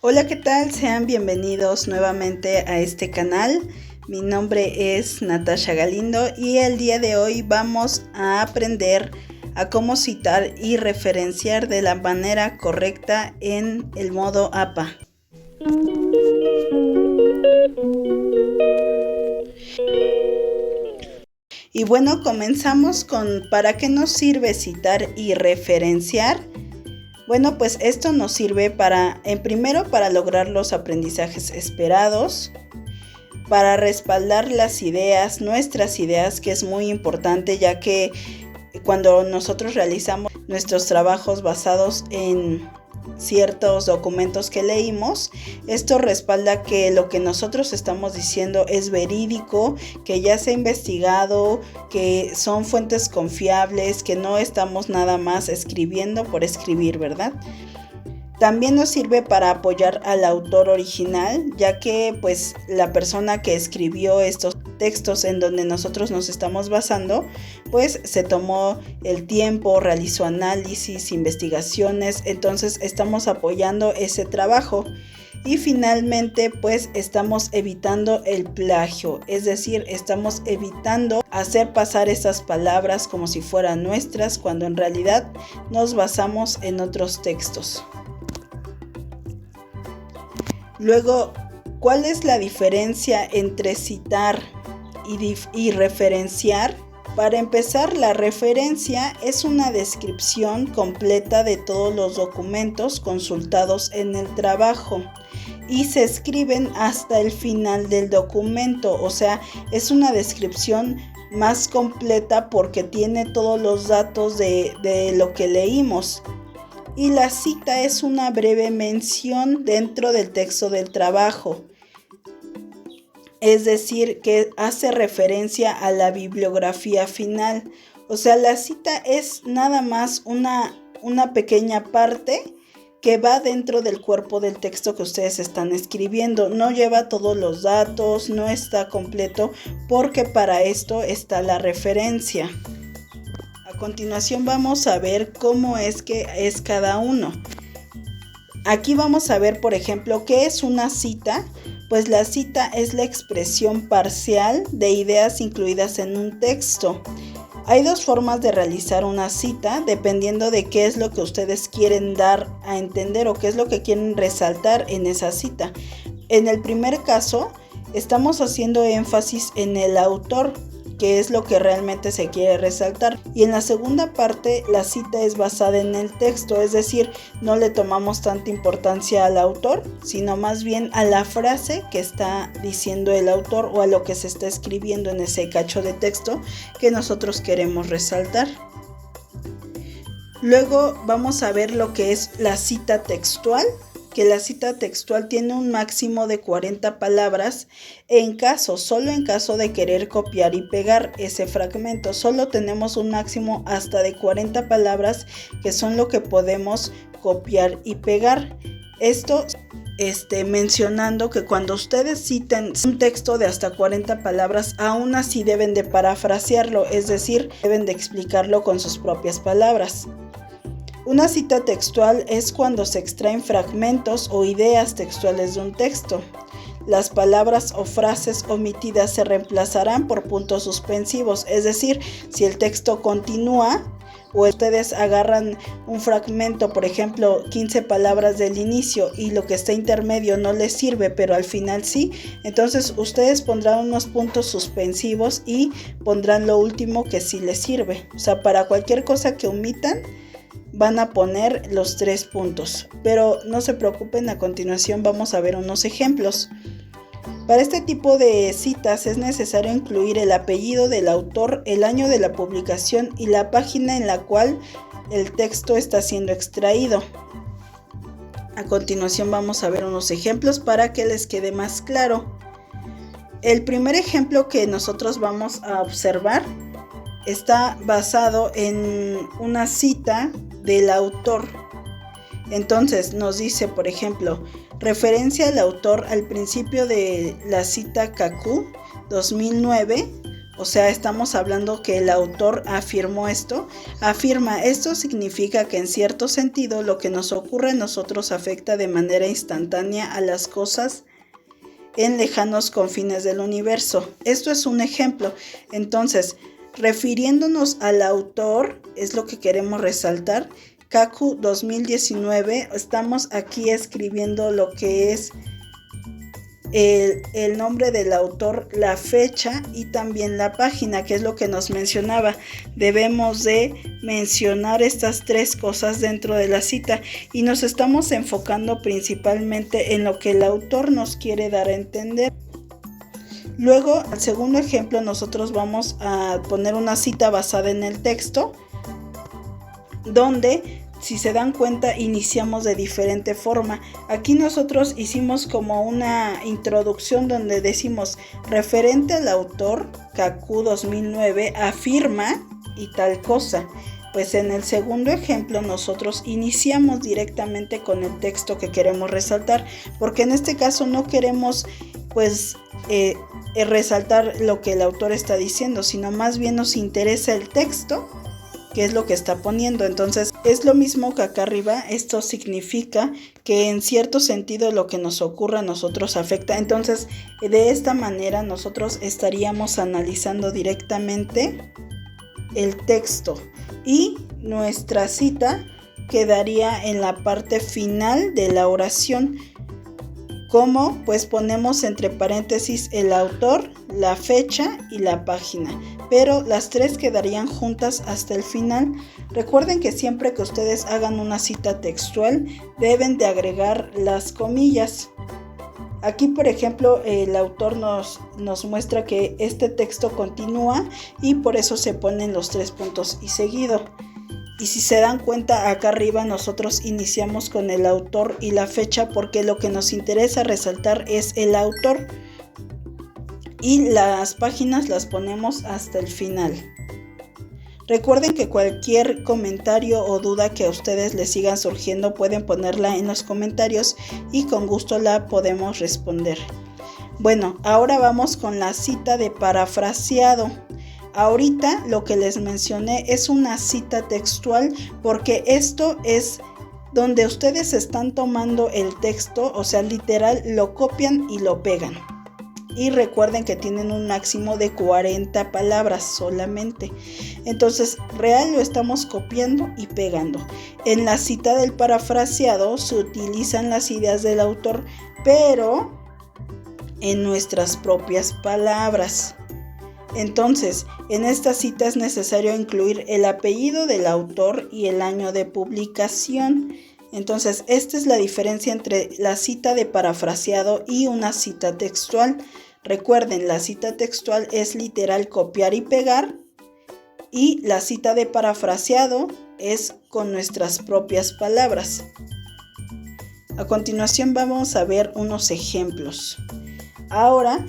Hola, ¿qué tal? Sean bienvenidos nuevamente a este canal. Mi nombre es Natasha Galindo y el día de hoy vamos a aprender a cómo citar y referenciar de la manera correcta en el modo APA. Y bueno, comenzamos con ¿para qué nos sirve citar y referenciar? Bueno, pues esto nos sirve primero para lograr los aprendizajes esperados, para respaldar las ideas, nuestras ideas, que es muy importante, ya que cuando nosotros realizamos nuestros trabajos basados en ciertos documentos que leímos, esto respalda que lo que nosotros estamos diciendo es verídico, que ya se ha investigado, que son fuentes confiables, que no estamos nada más escribiendo por escribir, ¿verdad? También nos sirve para apoyar al autor original, ya que pues la persona que escribió estos textos en donde nosotros nos estamos basando, pues se tomó el tiempo, realizó análisis, investigaciones, entonces estamos apoyando ese trabajo. Y finalmente pues estamos evitando el plagio, es decir, estamos evitando hacer pasar esas palabras como si fueran nuestras, cuando en realidad nos basamos en otros textos. Luego, ¿cuál es la diferencia entre citar y referenciar? Para empezar, la referencia es una descripción completa de todos los documentos consultados en el trabajo y se escriben hasta el final del documento, o sea, es una descripción más completa porque tiene todos los datos de lo que leímos. Y la cita es una breve mención dentro del texto del trabajo, es decir, que hace referencia a la bibliografía final. O sea, la cita es nada más una pequeña parte que va dentro del cuerpo del texto que ustedes están escribiendo. No lleva todos los datos, no está completo, porque para esto está la referencia. A continuación vamos a ver cómo es que es cada uno. Aquí vamos a ver, por ejemplo, ¿qué es una cita? Pues la cita es la expresión parcial de ideas incluidas en un texto. Hay dos formas de realizar una cita, dependiendo de qué es lo que ustedes quieren dar a entender o qué es lo que quieren resaltar en esa cita. En el primer caso, estamos haciendo énfasis en el autor, que es lo que realmente se quiere resaltar. Y en la segunda parte, la cita es basada en el texto, es decir, no le tomamos tanta importancia al autor, sino más bien a la frase que está diciendo el autor o a lo que se está escribiendo en ese cacho de texto que nosotros queremos resaltar. Luego vamos a ver lo que es la cita textual, que la cita textual tiene un máximo de 40 palabras solo en caso de querer copiar y pegar ese fragmento. Solo tenemos un máximo hasta de 40 palabras, que son lo que podemos copiar y pegar. Esto mencionando que cuando ustedes citen un texto de hasta 40 palabras, aún así deben de parafrasearlo, es decir, deben de explicarlo con sus propias palabras. Una cita textual es cuando se extraen fragmentos o ideas textuales de un texto. Las palabras o frases omitidas se reemplazarán por puntos suspensivos, es decir, si el texto continúa o ustedes agarran un fragmento, por ejemplo, 15 palabras del inicio y lo que está intermedio no les sirve, pero al final sí, entonces ustedes pondrán unos puntos suspensivos y pondrán lo último que sí les sirve. O sea, para cualquier cosa que omitan, van a poner los 3 puntos, pero no se preocupen, a continuación vamos a ver unos ejemplos. Para este tipo de citas es necesario incluir el apellido del autor, el año de la publicación y la página en la cual el texto está siendo extraído. A continuación vamos a ver unos ejemplos para que les quede más claro. El primer ejemplo que nosotros vamos a observar está basado en una cita del autor. Entonces nos dice, por ejemplo, referencia al autor al principio de la cita Kaku 2009, O sea, estamos hablando que el autor afirmó esto. Afirma esto significa que en cierto sentido lo que nos ocurre a nosotros afecta de manera instantánea a las cosas en lejanos confines del universo. Esto es un ejemplo. Entonces, refiriéndonos al autor, es lo que queremos resaltar. Kaku 2019, estamos aquí escribiendo lo que es el nombre del autor, la fecha y también la página, que es lo que nos mencionaba. Debemos de mencionar estas tres cosas dentro de la cita y nos estamos enfocando principalmente en lo que el autor nos quiere dar a entender. Luego, al segundo ejemplo, nosotros vamos a poner una cita basada en el texto, donde, si se dan cuenta, iniciamos de diferente forma. Aquí nosotros hicimos como una introducción donde decimos referente al autor, Kaku 2009 afirma y tal cosa. Pues en el segundo ejemplo nosotros iniciamos directamente con el texto que queremos resaltar, porque en este caso no queremos resaltar lo que el autor está diciendo, sino más bien nos interesa el texto, que es lo que está poniendo. Entonces es lo mismo que acá arriba. Esto significa que en cierto sentido lo que nos ocurre a nosotros afecta. Entonces de esta manera nosotros estaríamos analizando directamente el texto y nuestra cita quedaría en la parte final de la oración. ¿Cómo? Pues ponemos entre paréntesis el autor, la fecha y la página, pero las tres quedarían juntas hasta el final. Recuerden que siempre que ustedes hagan una cita textual deben de agregar las comillas. Aquí, por ejemplo, el autor nos muestra que este texto continúa y por eso se ponen los 3 puntos y seguido. Y si se dan cuenta, acá arriba nosotros iniciamos con el autor y la fecha porque lo que nos interesa resaltar es el autor. Y las páginas las ponemos hasta el final. Recuerden que cualquier comentario o duda que a ustedes les sigan surgiendo pueden ponerla en los comentarios y con gusto la podemos responder. Bueno, ahora vamos con la cita de parafraseado. Ahorita lo que les mencioné es una cita textual porque esto es donde ustedes están tomando el texto, o sea, literal lo copian y lo pegan. Y recuerden que tienen un máximo de 40 palabras solamente. Entonces, real lo estamos copiando y pegando. En la cita del parafraseado se utilizan las ideas del autor, pero en nuestras propias palabras. Entonces, en esta cita es necesario incluir el apellido del autor y el año de publicación. Entonces, esta es la diferencia entre la cita de parafraseado y una cita textual. Recuerden, la cita textual es literal copiar y pegar y la cita de parafraseado es con nuestras propias palabras. A continuación vamos a ver unos ejemplos. Ahora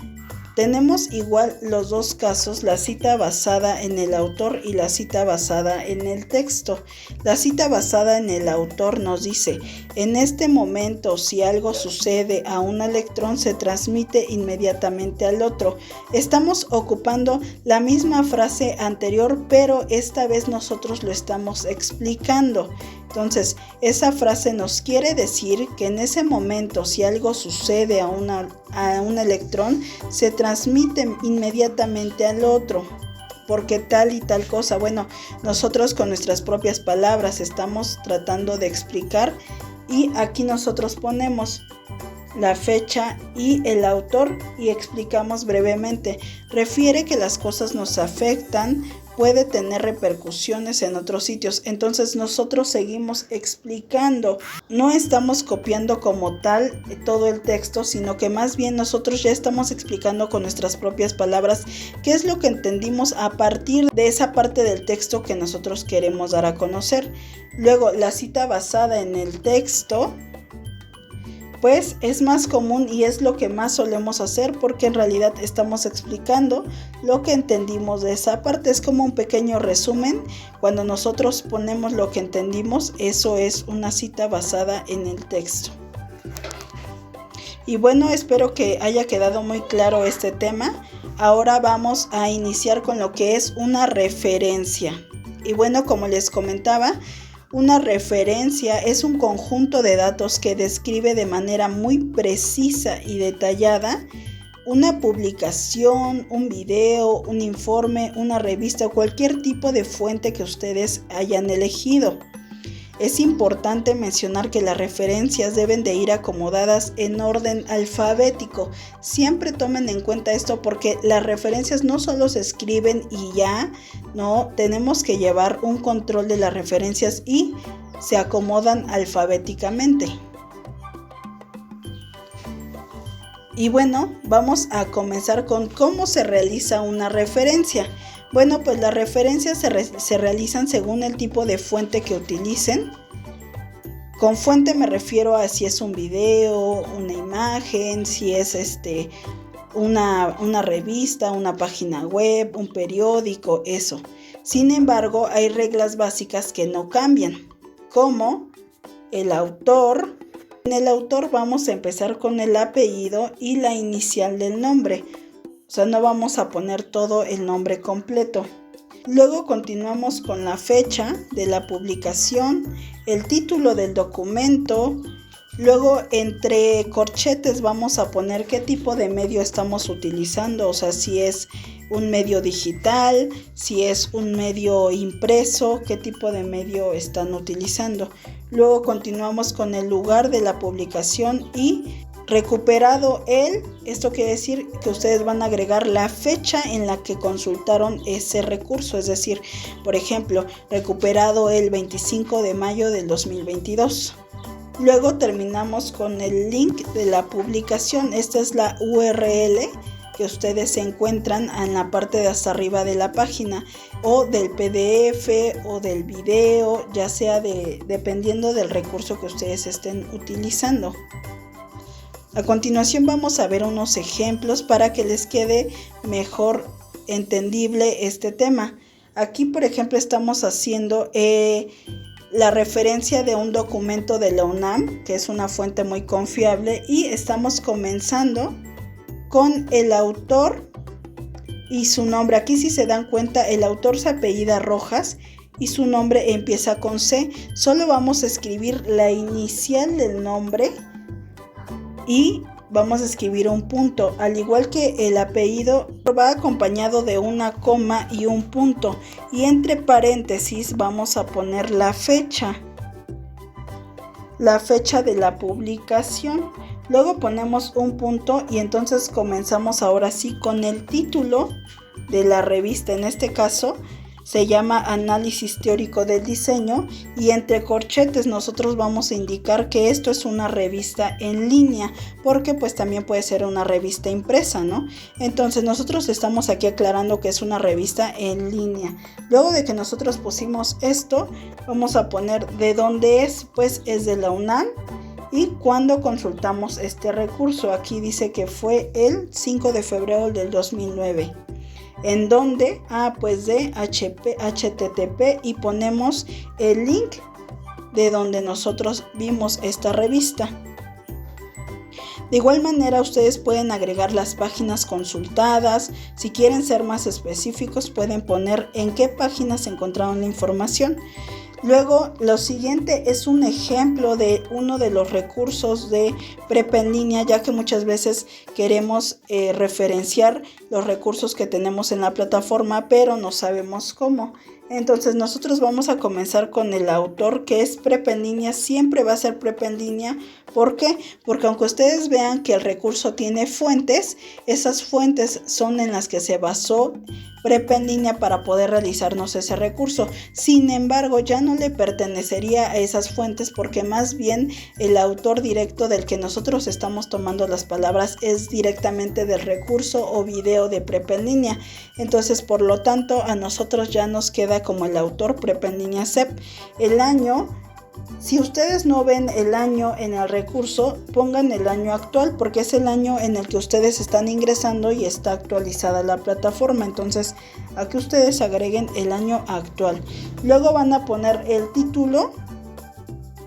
tenemos igual los dos casos, la cita basada en el autor y la cita basada en el texto. La cita basada en el autor nos dice: en este momento, si algo sucede a un electrón, se transmite inmediatamente al otro. Estamos ocupando la misma frase anterior, pero esta vez nosotros lo estamos explicando. Entonces, esa frase nos quiere decir que en ese momento, si algo sucede a un electrón, se transmite inmediatamente al otro, porque tal y tal cosa. Bueno, nosotros con nuestras propias palabras estamos tratando de explicar y aquí nosotros ponemos la fecha y el autor y explicamos brevemente. Refiere que las cosas nos afectan, puede tener repercusiones en otros sitios. Entonces nosotros seguimos explicando. No estamos copiando como tal todo el texto, sino que más bien nosotros ya estamos explicando con nuestras propias palabras qué es lo que entendimos a partir de esa parte del texto que nosotros queremos dar a conocer. Luego, la cita basada en el texto pues es más común y es lo que más solemos hacer porque en realidad estamos explicando lo que entendimos de esa parte. Es como un pequeño resumen. Cuando nosotros ponemos lo que entendimos, eso es una cita basada en el texto. Y bueno, espero que haya quedado muy claro este tema. ahora vamos a iniciar con lo que es una referencia. Y bueno, como les comentaba, una referencia es un conjunto de datos que describe de manera muy precisa y detallada una publicación, un video, un informe, una revista o cualquier tipo de fuente que ustedes hayan elegido. Es importante mencionar que las referencias deben de ir acomodadas en orden alfabético. Siempre tomen en cuenta esto porque las referencias no solo se escriben y ya, no, tenemos que llevar un control de las referencias y se acomodan alfabéticamente. Y bueno, vamos a comenzar con cómo se realiza una referencia. Bueno, pues las referencias se realizan según el tipo de fuente que utilicen. Con fuente me refiero a si es un video, una imagen, si es una revista, una página web, un periódico, eso. Sin embargo, hay reglas básicas que no cambian, como el autor. En el autor vamos a empezar con el apellido y la inicial del nombre. O sea, no vamos a poner todo el nombre completo. Luego continuamos con la fecha de la publicación, el título del documento. Luego entre corchetes vamos a poner qué tipo de medio estamos utilizando. O sea, si es un medio digital, si es un medio impreso, qué tipo de medio están utilizando. Luego continuamos con el lugar de la publicación y recuperado esto quiere decir que ustedes van a agregar la fecha en la que consultaron ese recurso, es decir, por ejemplo, recuperado el 25 de mayo del 2022. Luego terminamos con el link de la publicación. Esta es la URL que ustedes encuentran en la parte de hasta arriba de la página, o del PDF o del video, ya sea dependiendo del recurso que ustedes estén utilizando. A continuación vamos a ver unos ejemplos para que les quede mejor entendible este tema. Aquí, por ejemplo, estamos haciendo la referencia de un documento de la UNAM, que es una fuente muy confiable, y estamos comenzando con el autor y su nombre. Aquí, si se dan cuenta, el autor se apellida Rojas y su nombre empieza con C. Solo vamos a escribir la inicial del nombre y vamos a escribir un punto. Al igual que el apellido, va acompañado de una coma y un punto. Y entre paréntesis vamos a poner la fecha de la publicación. Luego ponemos un punto y entonces comenzamos ahora sí con el título de la revista. En este caso se llama Análisis Teórico del Diseño, y entre corchetes nosotros vamos a indicar que esto es una revista en línea, porque pues también puede ser una revista impresa, ¿no? Entonces nosotros estamos aquí aclarando que es una revista en línea. Luego de que nosotros pusimos esto, vamos a poner de dónde es, pues es de la UNAM. Y cuando consultamos este recurso, aquí dice que fue el 5 de febrero del 2009. ¿En dónde? Pues de HTTP, y ponemos el link de donde nosotros vimos esta revista. De igual manera, ustedes pueden agregar las páginas consultadas. Si quieren ser más específicos, pueden poner en qué páginas encontraron la información. Luego, lo siguiente es un ejemplo de uno de los recursos de Prepa en línea, ya que muchas veces queremos referenciar los recursos que tenemos en la plataforma, pero no sabemos cómo. Entonces nosotros vamos a comenzar con el autor, que es Prepa en línea. Siempre va a ser Prepa en línea. ¿Por qué? Porque aunque ustedes vean que el recurso tiene fuentes, esas fuentes son en las que se basó Prepa en línea para poder realizarnos ese recurso. Sin embargo, ya no le pertenecería a esas fuentes, porque más bien el autor directo del que nosotros estamos tomando las palabras es directamente del recurso o video de Prepa en línea. Entonces, por lo tanto, a nosotros ya nos queda como el autor Prepa en línea CEP. El año, si ustedes no ven el año en el recurso, pongan el año actual, porque es el año en el que ustedes están ingresando y está actualizada la plataforma. Entonces, aquí ustedes agreguen el año actual. Luego van a poner el título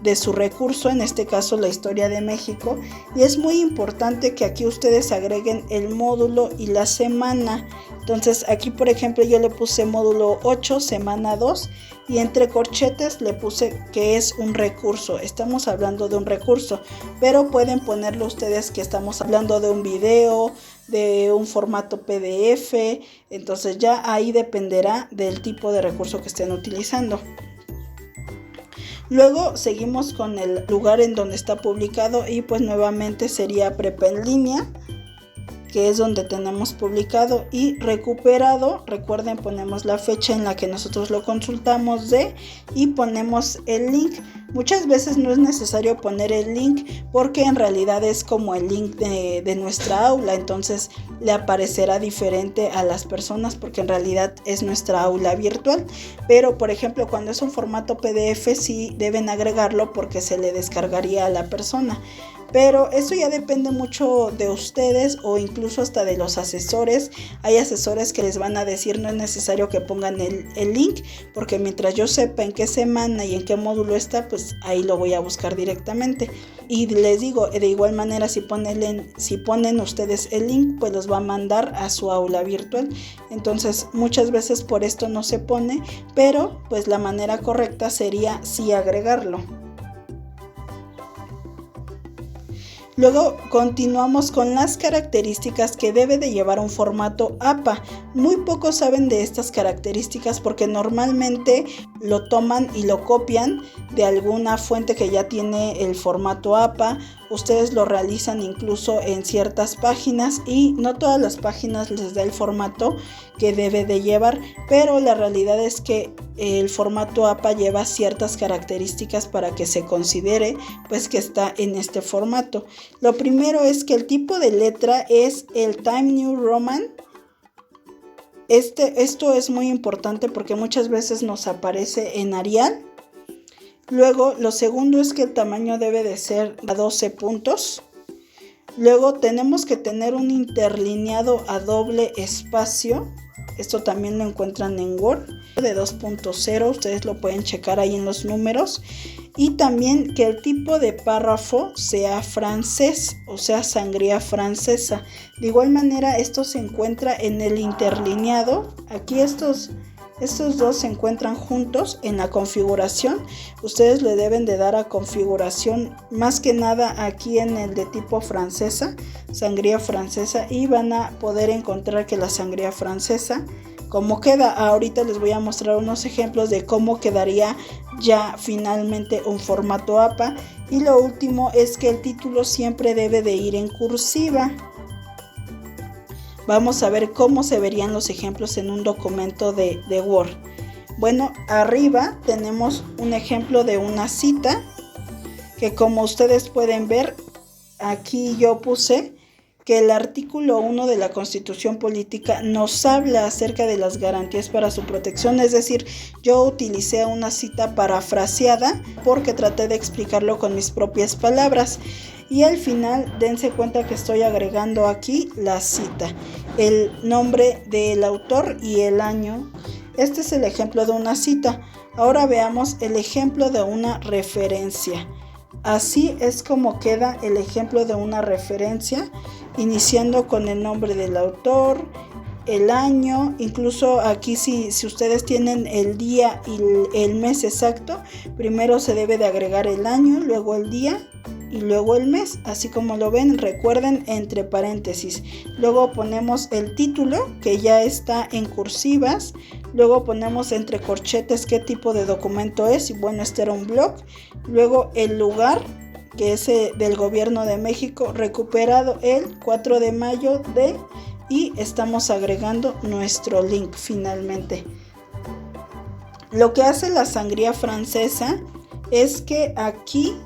de su recurso, en este caso la historia de México, y es muy importante que aquí ustedes agreguen el módulo y la semana. Entonces aquí por ejemplo yo le puse módulo 8, semana 2, y entre corchetes le puse que es un recurso. Estamos hablando de un recurso, pero pueden ponerlo ustedes que estamos hablando de un video, de un formato PDF. Entonces ya ahí dependerá del tipo de recurso que estén utilizando. Luego seguimos con el lugar en donde está publicado, y pues nuevamente sería Prepa en línea, que es donde tenemos publicado, y recuperado. Recuerden, ponemos la fecha en la que nosotros lo consultamos y ponemos el link. Muchas veces no es necesario poner el link porque en realidad es como el link de nuestra aula, entonces le aparecerá diferente a las personas porque en realidad es nuestra aula virtual. Pero por ejemplo, cuando es un formato PDF sí deben agregarlo porque se le descargaría a la persona. Pero eso ya depende mucho de ustedes o incluso hasta de los asesores. Hay asesores que les van a decir no es necesario que pongan el link, porque mientras yo sepa en qué semana y en qué módulo está, pues ahí lo voy a buscar directamente. Y les digo, de igual manera si ponen ustedes el link, pues los va a mandar a su aula virtual. Entonces muchas veces por esto no se pone, pero pues la manera correcta sería sí agregarlo. Luego continuamos con las características que debe de llevar un formato APA. Muy pocos saben de estas características porque normalmente lo toman y lo copian de alguna fuente que ya tiene el formato APA. Ustedes lo realizan incluso en ciertas páginas y no todas las páginas les da el formato que debe de llevar, pero la realidad es que el formato APA lleva ciertas características para que se considere pues que está en este formato. Lo primero es que el tipo de letra es el Times New Roman. Esto es muy importante porque muchas veces nos aparece en Arial. Luego, lo segundo es que el tamaño debe de ser a 12 puntos. Luego tenemos que tener un interlineado a doble espacio. Esto también lo encuentran en Word de 2.0. Ustedes lo pueden checar ahí en los números. Y también que el tipo de párrafo sea francés, o sea, sangría francesa. De igual manera, esto se encuentra en el interlineado. Aquí estos dos se encuentran juntos en la configuración. Ustedes le deben de dar a configuración más que nada aquí en el de tipo francesa, sangría francesa, y van a poder encontrar que la sangría francesa, como queda, ahorita les voy a mostrar unos ejemplos de cómo quedaría ya finalmente un formato APA. Y lo último es que el título siempre debe de ir en cursiva. Vamos a ver cómo se verían los ejemplos en un documento de Word. Bueno, arriba tenemos un ejemplo de una cita que, como ustedes pueden ver, aquí yo puse que el artículo 1 de la Constitución Política nos habla acerca de las garantías para su protección. Es decir, yo utilicé una cita parafraseada porque traté de explicarlo con mis propias palabras. Y al final dense cuenta que estoy agregando aquí la cita, el nombre del autor y el año. Este es el ejemplo de una cita. Ahora veamos el ejemplo de una referencia. Así es como queda el ejemplo de una referencia, iniciando con el nombre del autor, el año, incluso aquí si ustedes tienen el día y el mes exacto, primero se debe de agregar el año, luego el día y luego el mes, así como lo ven, recuerden, entre paréntesis. Luego ponemos el título, que ya está en cursivas. Luego ponemos entre corchetes qué tipo de documento es, y bueno, este era un blog. Luego el lugar, que es del Gobierno de México, recuperado el 4 de mayo de... y estamos agregando nuestro link finalmente. Lo que hace la sangría francesa es que aquí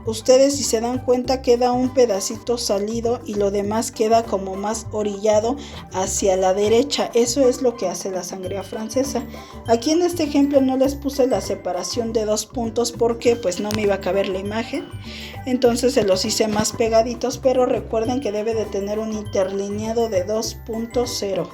ustedes, si se dan cuenta, queda un pedacito salido y lo demás queda como más orillado hacia la derecha. Eso es lo que hace la sangría francesa. Aquí en este ejemplo no les puse la separación de 2 puntos porque pues no me iba a caber la imagen. Entonces se los hice más pegaditos, pero recuerden que debe de tener un interlineado de 2.0.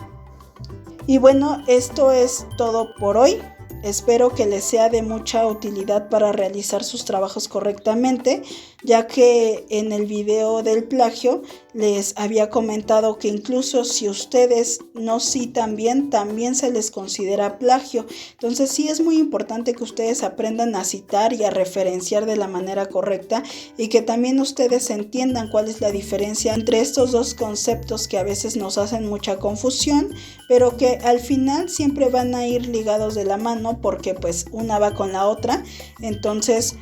Y bueno, esto es todo por hoy. Espero que les sea de mucha utilidad para realizar sus trabajos correctamente, ya que en el video del plagio les había comentado que incluso si ustedes no citan bien, también se les considera plagio. Entonces sí es muy importante que ustedes aprendan a citar y a referenciar de la manera correcta y que también ustedes entiendan cuál es la diferencia entre estos dos conceptos que a veces nos hacen mucha confusión, pero que al final siempre van a ir ligados de la mano porque pues una va con la otra. Entonces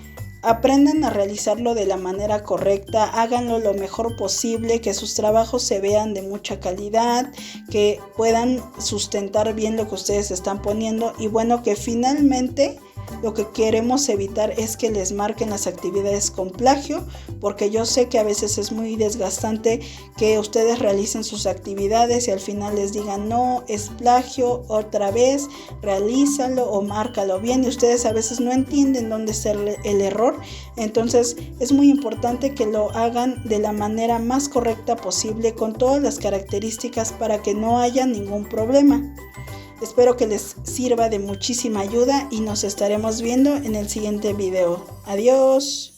aprendan a realizarlo de la manera correcta, háganlo lo mejor posible, que sus trabajos se vean de mucha calidad, que puedan sustentar bien lo que ustedes están poniendo y bueno, que finalmente lo que queremos evitar es que les marquen las actividades con plagio, porque yo sé que a veces es muy desgastante que ustedes realicen sus actividades y al final les digan no, es plagio, otra vez realízalo o márcalo bien y ustedes a veces no entienden dónde está el error. Entonces es muy importante que lo hagan de la manera más correcta posible con todas las características para que no haya ningún problema. Espero que les sirva de muchísima ayuda y nos estaremos viendo en el siguiente video. Adiós.